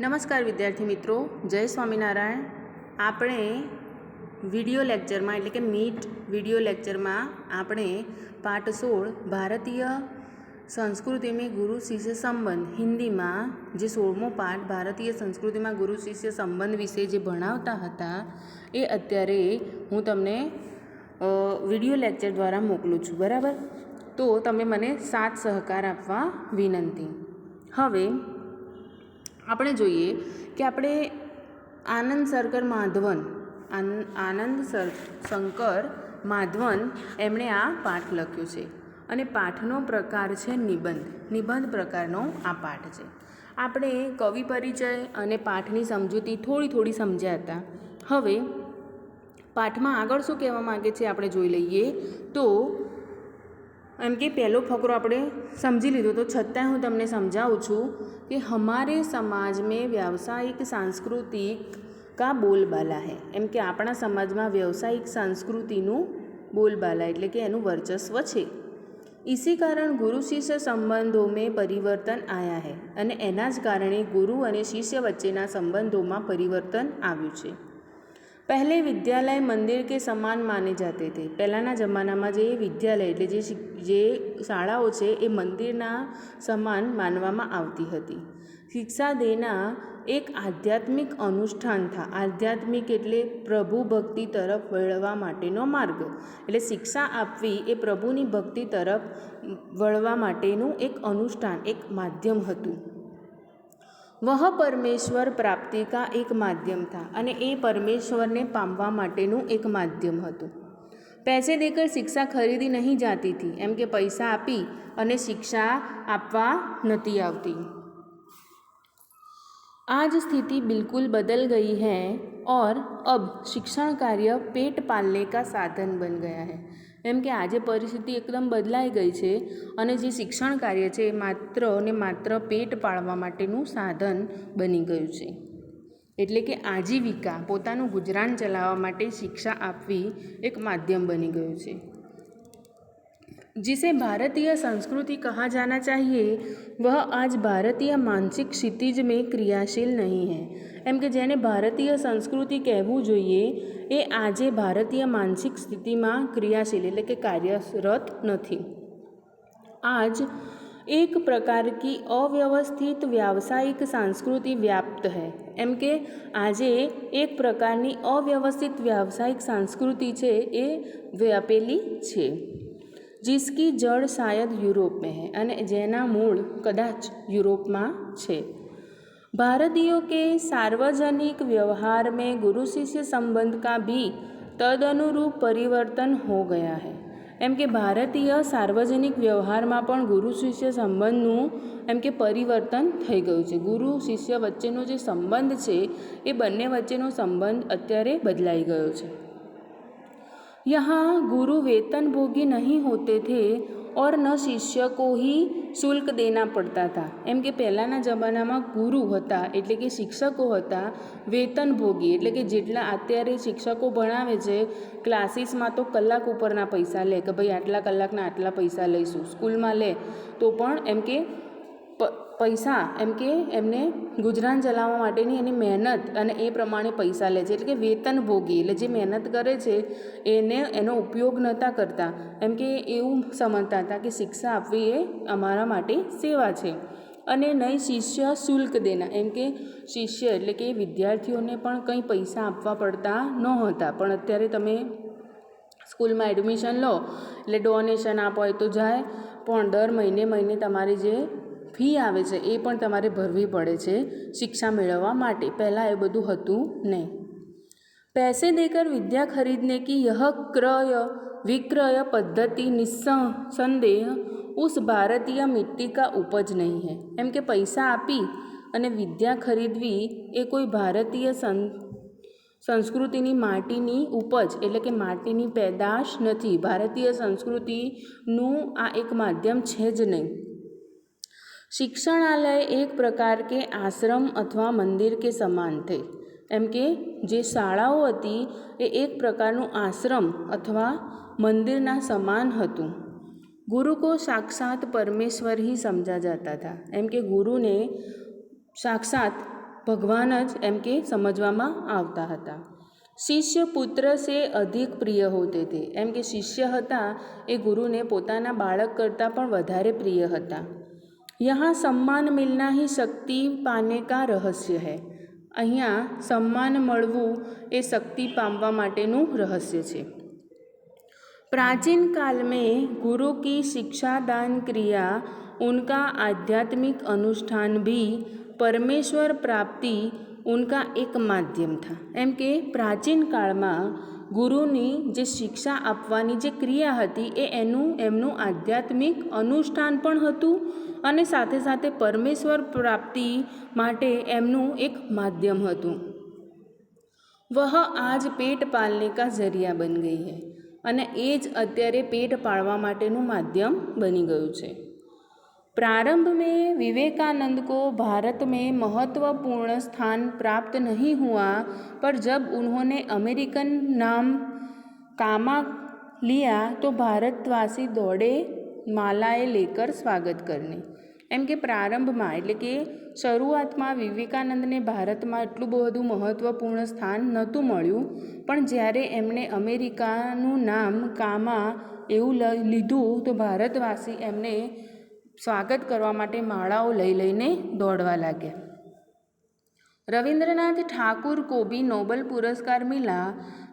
નમસ્કાર વિદ્યાર્થી મિત્રો, જય સ્વામિનારાયણ. આપણે વિડિયો લેક્ચરમાં એટલે કે મીટ વિડિયો લેક્ચરમાં આપણે પાઠ 16 ભારતીય સંસ્કૃતિમાં ગુરુ શિષ્ય સંબંધ હિન્દીમાં જે 16મો પાઠ ભારતીય સંસ્કૃતિમાં ગુરુ શિષ્ય સંબંધ વિશે જે ભણાવતા હતા એ અત્યારે હું તમને વિડિયો લેક્ચર દ્વારા મોકલું છું. બરાબર? તો તમે મને સાથ સહકાર આપવા વિનંતી. હવે આપણે જોઈએ કે આપણે આનંદ શંકર માધવન એમણે આ પાઠ લખ્યો છે અને પાઠનો પ્રકાર છે નિબંધ પ્રકારનો આ પાઠ છે. આપણે કવિ પરિચય અને પાઠની સમજૂતી થોડી સમજ્યા હતા. હવે પાઠમાં આગળ શું કહેવા માગે છે આપણે જોઈ લઈએ. તો એમ કે પહેલો ફકરો આપણે સમજી લીધો, તો છતાંય હું તમને સમજાવું છું कि हमारे समाज में व्यावसायिक सांस्कृतिक का बोलबाला है. एम के अपना समाज में व्यावसायिक संस्कृतिનું बोलबाला એટલે કે એનું વર્ચસ્વ છે. इसी कारण गुरु शिष्य संबंधों में परिवर्तन आया है અને એના જ કારણે ગુરુ અને શિષ્ય વચ્ચેના સંબંધોમાં પરિवर्तन આવ્યું છે. पहले विद्यालय मंदिर के समान माने जाते थे. પહેલાંના જમાનામાં જે વિદ્યાલય એટલે જે શાળાઓ છે એ મંદિરના સમાન માનવામાં આવતી હતી. શિક્ષા દેના એક આધ્યાત્મિક અનુષ્ઠાન થા. આધ્યાત્મિક એટલે પ્રભુ ભક્તિ તરફ વળવા માટેનો માર્ગ. એટલે શિક્ષા આપવી એ પ્રભુની ભક્તિ તરફ વળવા માટેનું એક અનુષ્ઠાન, એક માધ્યમ હતું. वह परमेश्वर प्राप्ति का एक माध्यम था અને એ પરમેશ્વરને પામવા માટેનું એક માધ્યમ હતું. पैसे देकर शिक्षा खरीदी नहीं जाती थी. એમ કે પૈસા આપી અને શિક્ષા આપવા નથી આવતી. आज स्थिति बिल्कुल बदल गई है और अब शिक्षण कार्य पेट पालने का साधन बन गया है. એમ કે આજે પરિસ્થિતિ એકદમ બદલાઈ ગઈ છે અને જે શિક્ષણ કાર્ય છે એ માત્ર પેટ પાળવા માટેનું સાધન બની ગયું છે. એટલે કે આજીવિકા, પોતાનું ગુજરાન ચલાવવા માટે શિક્ષા આપવી એક માધ્યમ બની ગયું છે. जिसे भारतीय संस्कृति कहा जाना चाहिए वह आज भारतीय मानसिक क्षितिज में क्रियाशील नहीं है. એમ કે જેને ભારતીય સંસ્કૃતિ કહેવું જોઈએ એ આજે ભારતીય માનસિક સ્થિતિમાં ક્રિયાશીલ એટલે કે કાર્યરત નથી. आज एक प्रकार की अव्यवस्थित व्यावसायिक संस्कृति व्याप्त है. એમ કે આજે એક પ્રકારની અવ્યવસ્થિત વ્યાવસાયિક સંસ્કૃતિ છે એ વ્યાપેલી છે. जिसकी जड़ शायद यूरोप में है અને જેના મૂળ કદાચ યુરોપમાં છે. भारतीयों के सार्वजनिक व्यवहार में गुरु शिष्य संबंध का भी तदनुरूप परिवर्तन हो गया है. એમ કે ભારતીય સાર્વજનિક વ્યવહારમાં પણ ગુરુ શિષ્ય સંબંધનું એમ કે પરિવર્તન થઈ ગયું છે. ગુરુ શિષ્ય વચ્ચેનો જે સંબંધ છે એ બંને વચ્ચેનો સંબંધ અત્યારે બદલાઈ ગયો છે. यहाँ गुरु वेतन भोगी नहीं होते थे और न शिष्य को ही शुल्क देना पड़ता था. એમ કે પહેલાંના જમાનામાં ગુરુ હતા એટલે કે શિક્ષકો હતા વેતન ભોગી, એટલે કે જેટલા અત્યારે શિક્ષકો ભણાવે છે ક્લાસીસમાં તો કલાક ઉપરના પૈસા લે કે ભાઈ આટલા કલાકના આટલા પૈસા લઈશું. સ્કૂલમાં લે તો પણ એમ કે પૈસા એમ કે એમને ગુજરાન ચલાવવા માટેની એની મહેનત અને એ પ્રમાણે પૈસા લે છે. એટલે કે વેતન ભોગી એટલે જે મહેનત કરે છે એનો ઉપયોગ નહોતા કરતા. એમ કે એવું સમજતા હતા કે શિક્ષા આપવી એ અમારા માટે સેવા છે. અને નહીં શિષ્ય શુલ્ક દેના, એમ કે શિષ્ય એટલે કે વિદ્યાર્થીઓને પણ કંઈ પૈસા આપવા પડતા નહોતા. પણ અત્યારે તમે સ્કૂલમાં એડમિશન લો એટલે ડોનેશન આપો હોય તો જાય, પણ દર મહિને તમારી જે ફી આવે છે એ પણ તમારે ભરવી પડે છે શિક્ષા મેળવવા માટે. પહેલાં એ બધું હતું નહીં. पैसे देकर विद्या खरीदने की यह क्रय विक्रय पद्धति निस्संदेह उस भारतीय मिट्टी का उपज नहीं है. એમ કે પૈસા આપી અને વિદ્યા ખરીદવી એ કોઈ ભારતીય સંસ્કૃતિની માટીની ઉપજ એટલે કે માટીની પેદાશ નથી. ભારતીય સંસ્કૃતિનું આ એક માધ્યમ છે જ નહીં. शिक्षणालय एक प्रकार के आश्रम अथवा मंदिर के समान थे. એમ કે જે શાળાઓ હતી એ એક પ્રકારનું આશ્રમ અથવા મંદિરના સમાન હતું. गुरु को साक्षात परमेश्वर ही समझा जाता था. एम के गुरु ने साक्षात ભગવાન જ એમ કે સમજવામાં આવતા હતા. શિષ્ય પુત્ર સે અધિક પ્રિય હોતે થે, એમ કે શિષ્ય હતા એ ગુરુને પોતાના બાળક કરતાં પણ વધારે પ્રિય હતા. યહાં સમ્માન મિલના હી શક્તિ પાને કા રહસ્ય હૈ, અહીંયા સન્માન મળવું એ શક્તિ પામવા માટેનું રહસ્ય છે. प्राचीन काल में गुरु की शिक्षा दान क्रिया उनका आध्यात्मिक अनुष्ठान भी परमेश्वर प्राप्ति उनका एक माध्यम था. એમ કે પ્રાચીન કાળમાં ગુરુની જે શિક્ષા આપવાની જે ક્રિયા હતી એ એમનું આધ્યાત્મિક અનુષ્ઠાન પણ હતું અને સાથે સાથે પરમેશ્વર પ્રાપ્તિ માટે એમનું એક માધ્યમ હતું. વહ આજ પેટ પાલને કા જરિયા બન ગઈ હૈ, અને એ જ અત્યારે પેટ પાળવા માટેનું માધ્યમ બની ગયું છે. प्रारंभ में विवेकानंद को भारत में महत्वपूर्ण स्थान प्राप्त नहीं हुआ, पर जब उन्होंने अमेरिकन नाम कामा लिया तो भारतवासी दौड़े मालाएं लेकर स्वागत करने. એમ કે પ્રારંભમાં એટલે કે શરૂઆતમાં વિવેકાનંદને ભારતમાં એટલું બધું મહત્ત્વપૂર્ણ સ્થાન નહોતું મળ્યું, પણ જ્યારે એમણે અમેરિકાનું નામ કામા એવું લીધું તો ભારતવાસી એમને સ્વાગત કરવા માટે માળાઓ લઈને દોડવા લાગ્યા. रविंद्रनाथ ठाकुर को भी नोबल पुरस्कार मिला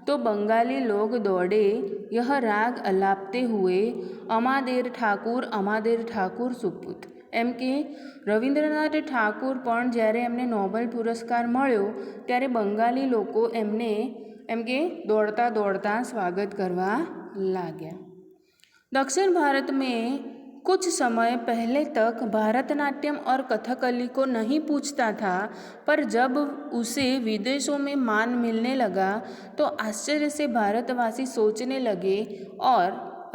तो बंगाली लोग दौड़े यह राग अलापते हुए अमादेर ठाकुर सुपुत. એમ કે રવિન્દ્રનાથ ઠાકુર પણ જ્યારે એમને નોબલ પુરસ્કાર મળ્યો ત્યારે બંગાળી લોકો એમને એમ કે દોડતા દોડતા સ્વાગત કરવા लाग्या. दक्षिण भारत में कुछ समय पहले तक भारतनाट्यम और कथकली को नहीं पूछता था, पर जब उसे विदेशों में मान मिलने लगा तो आश्चर्य से भारतवासी सोचने लगे और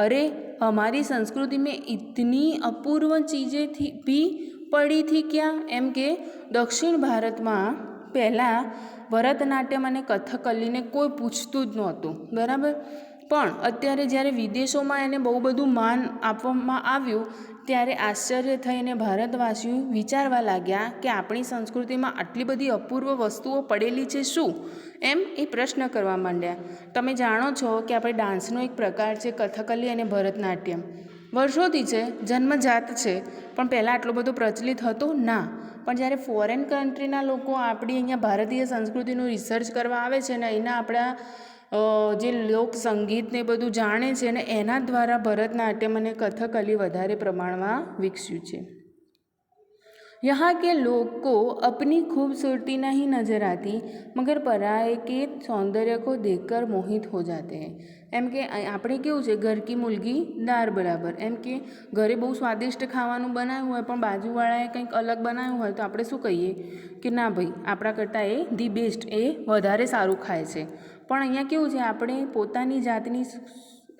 अरे हमारी संस्कृति में इतनी अपूर्व चीज़ें भी पड़ी थी क्या. એમ કે દક્ષિણ ભારતમાં પહેલાં ભરતનાટ્યમ અને કથકલીને કોઈ પૂછતું જ નહોતું, બરાબર, પણ અત્યારે જ્યારે વિદેશોમાં એને બહુ બધું માન આપવામાં આવ્યું ત્યારે આશ્ચર્ય થઈને ભારતવાસીઓ વિચારવા લાગ્યા કે આપણી સંસ્કૃતિમાં આટલી બધી અપૂર્વ વસ્તુઓ પડેલી છે શું, એમ એ પ્રશ્ન કરવા માંડ્યા. તમે જાણો છો કે આપણે ડાન્સનો એક પ્રકાર છે કથકલી અને ભરતનાટ્યમ, વર્ષોથી છે, જન્મજાત છે, પણ પહેલાં આટલો બધો પ્રચલિત હતો ના. પણ જ્યારે ફોરેન કન્ટ્રીના લોકો આપણી અહીંયા ભારતીય સંસ્કૃતિનું રિસર્ચ કરવા આવે છે ને એના આપણા જે લોક સંગીતને બધું જાણે છે ને એના દ્વારા ભરતનાટ્યમ અને કથકલી વધારે પ્રમાણમાં વિકસ્યું છે. यहाँ के लोग को अपनी खूबसूरती नहीं नज़र आती मगर पराये के सौंदर्य को देखकर मोहित हो जाते हैं. એમ કે આપણે કેવું છે ઘર કી મુલગી દાર બરાબર, એમ કે ઘરે બહુ સ્વાદિષ્ટ ખાવાનું બનાવ્યું હોય પણ બાજુવાળાએ કંઈક અલગ બનાવ્યું હોય તો આપણે શું કહીએ કે ના ભાઈ આપણા કરતાં એ ધી બેસ્ટ, એ વધારે સારું ખાય છે. પણ અહીંયા કેવું છે આપણે પોતાની જાતની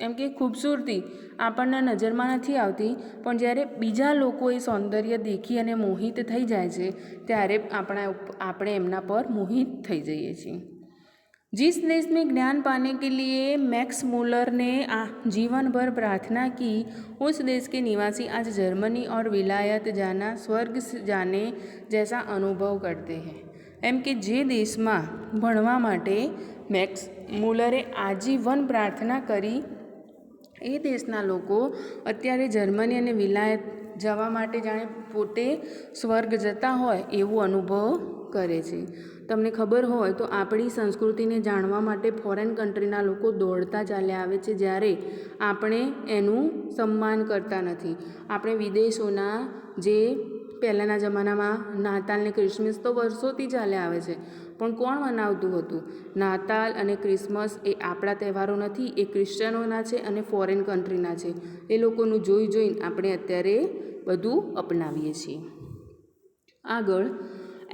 એમ કે ખૂબસૂરતી આપણને નજરમાં નથી આવતી, પણ જ્યારે બીજા લોકો એ સૌંદર્ય દેખી અને મોહિત થઈ જાય છે ત્યારે આપણે એમના પર મોહિત થઈ જઈએ છીએ. जिस देश में ज्ञान पाने के लिए मैक्स मूलर ने जीवन भर प्रार्थना की, उस देश के निवासी आज जर्मनी और विलायत जाना स्वर्ग जाने जैसा अनुभव करते हैं. એમ કે જે દેશમાં ભણવા માટે મેક્સ મૂલરે આજીવન પ્રાર્થના કરી એ દેશના લોકો અત્યારે જર્મની અને વિલાયત જવા માટે જાણે પોતે સ્વર્ગ જતા હોય એવો અનુભવ કરે છે. તમને ખબર હોય તો આપણી સંસ્કૃતિને જાણવા માટે ફોરેન કન્ટ્રીના લોકો દોડતા ચાલ્યા આવે છે, જ્યારે આપણે એનું સન્માન કરતા નથી. આપણે વિદેશોના જે પહેલાંના જમાનામાં નાતાલ ને ક્રિસમસ તો વર્ષોથી ચાલ્યા આવે છે, પણ કોણ મનાવતું હતું? નાતાલ અને ક્રિસમસ એ આપણા તહેવારો નથી, એ ક્રિશ્ચનોના છે અને ફોરેન કન્ટ્રીના છે. એ લોકોનું જોઈને આપણે અત્યારે બધું અપનાવીએ છીએ. આગળ,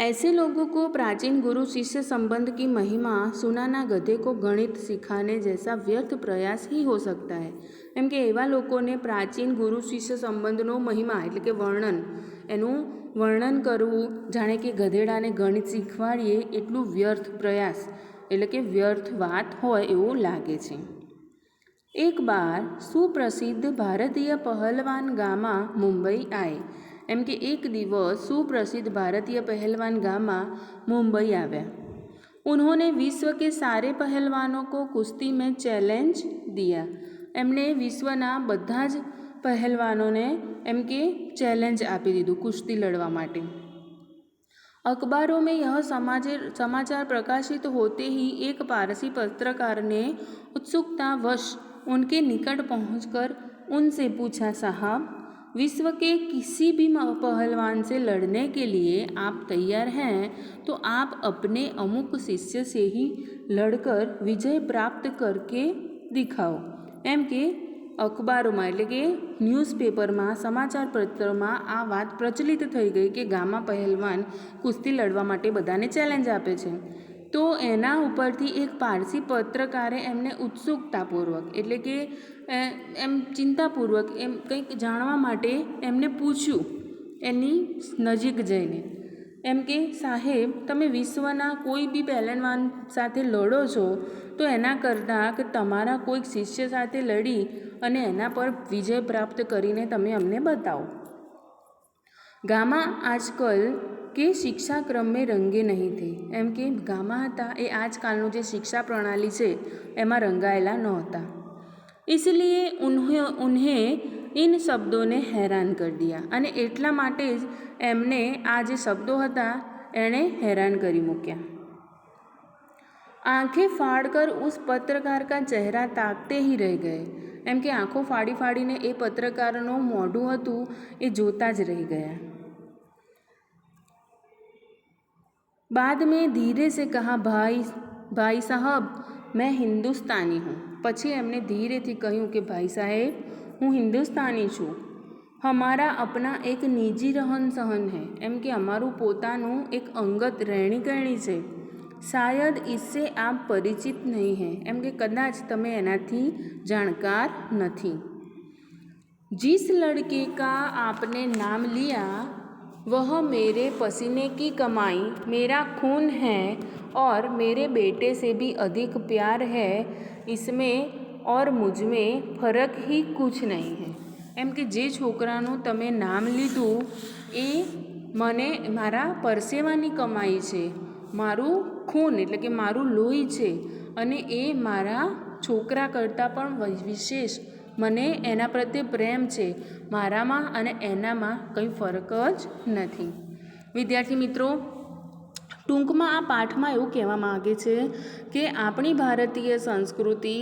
ऐसे लोगों को प्राचीन गुरु शिष्य संबंध की महिमा सुनाना गधे को गणित सिखाने जैसा व्यर्थ प्रयास ही हो सकता है. એમ કે એવા લોકોને પ્રાચીન ગુરુ શિષ્ય સંબંધનો મહિમા એટલે કે એનું વર્ણન કરવું જાણે કે ગધેડાને ગણિત શીખવાડીએ એટલું વ્યર્થ પ્રયાસ એટલે કે વ્યર્થ વાત હોય એવું લાગે છે. एक बार सुप्रसिद्ध भारतीय पहलवान गामा मुंबई आए. એમ કે એક દિવસ सुप्रसिद्ध भारतीय पहलवान गामा मुंबई आया। उन्होंने विश्व के सारे पहलवानों को कुश्ती में चैलेंज दिया। एमने विश्वना बधा ज पहलवानों ने एम के चैलेंज आपी दीधुं कुश्ती लड़वा माटे। अखबारों में यह समाचार प्रकाशित होते ही एक पारसी पत्रकार ने उत्सुकतावश उनके निकट पहुंचकर उनसे पूछा, साहब, विश्व के किसी भी पहलवान से लड़ने के लिए आप तैयार हैं तो आप अपने अमुक शिष्य से ही लड़कर विजय प्राप्त करके दिखाओ। एम के अखबारों में एटले के न्यूज़पेपर में समाचार पत्र में आ बात प्रचलित थई गई कि गामा पहलवान कुश्ती लड़वा माटे बधाने चैलेंज आपे छे। तो एना उपरथी एक पारसी पत्रकारे एमने उत्सुकतापूर्वक एटले के एम चिंतापूर्वक एम कंईक जाणवा माटे एमने पूछ्युं एनी नजीक जईने एम के साहेब, तमे विश्वना कोई बी पहलवान साथे लड़ो छो तो एना करता कि तमारा कोई शिष्य साथे लड़ी अने एना पर विजय प्राप्त करीने तमे अमने बताओ। गामा आजकल के शिक्षाक्रम में रंगे नहीं थे। एम के गामा हता ए आजकालनु जे शिक्षा प्रणाली छे एमां रंगायेला नहोता, इसलिए उन्हें इन शब्दों ने हैरान कर दिया अने एटला माटे ज एमने आ जे शब्दों हता एणे हैरान करी मूक्या। आंखें फाड़कर उस पत्रकार का चेहरा ताकते ही रह गए। एम के आंखों फाड़ी फाड़ीने ए पत्रकारनो मोढुं हतुं ए जोता ज रही गया। बाद में धीरे से कहा, भाई साहब, मैं हिंदुस्तानी हूँ। पछी एमने धीरे थी कहूँ कि भाई साहेब, हूँ हिंदुस्तानी छूँ। हमारा अपना एक निजी रहन सहन है। एम के अमारू पोतानु एक अंगत रहनी कहनी छे। शायद इससे आप परिचित नहीं हैं। एम के कदाच तमे एनाथी जाणकार नहीं। जिस लड़के का आपने नाम लिया वह मेरे पसीने की कमाई, मेरा खून है और मेरे बेटे से भी अधिक प्यार है। इसमें और मुझ में फर्क ही कुछ नहीं है। एम के जे छोकरानु तमे नाम लीधु ए मने मारा परसेवानी कमाई छे, मारू खून एटले के मारू लोही छे अने ए मारा छोकरा करता पण विशेष मने एना प्रत्ये प्रेम छे। मारामां अने एनामां कंई फरक ज नथी। विद्यार्थी मित्रों, टूंकमां आ पाठमां एवुं कहेवा मांगे छे कि आपणी भारतीय संस्कृति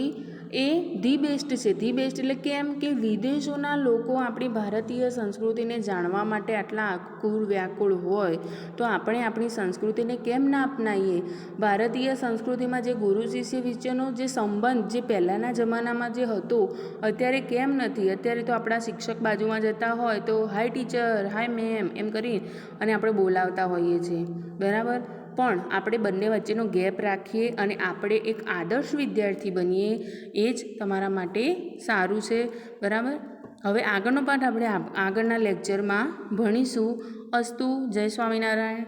ए धी बेस्ट छे। धी बेस्ट एटले केम के विदेशोना लोको आपणी भारतीय संस्कृतिने जाणवा माटे आटला आकुल व्याकुल होय तो आपणे आपणी संस्कृतिने केम ना अपनावीए। भारतीय संस्कृतिमां जे गुरु शिष्य वच्चेनो जे संबंध जे पहेलाना जमानामां जे हतो अत्यारे केम नथी। अत्यारे तो आपणा शिक्षक बाजुमां जता होय तो हाय टीचर, हाय मेम एम करी अने आपणे बोलावता होईए छीए, बराबर। पण आपणे बंने वच्चेनो गैप राखीए अने आपणे एक आदर्श विद्यार्थी बनीए ए ज तमारा माटे सारूं छे, बराबर। हवे आगळनो पाठ आपणे आगळना लेक्चरमां भणीशुं। अस्तु। जय स्वामीनारायण।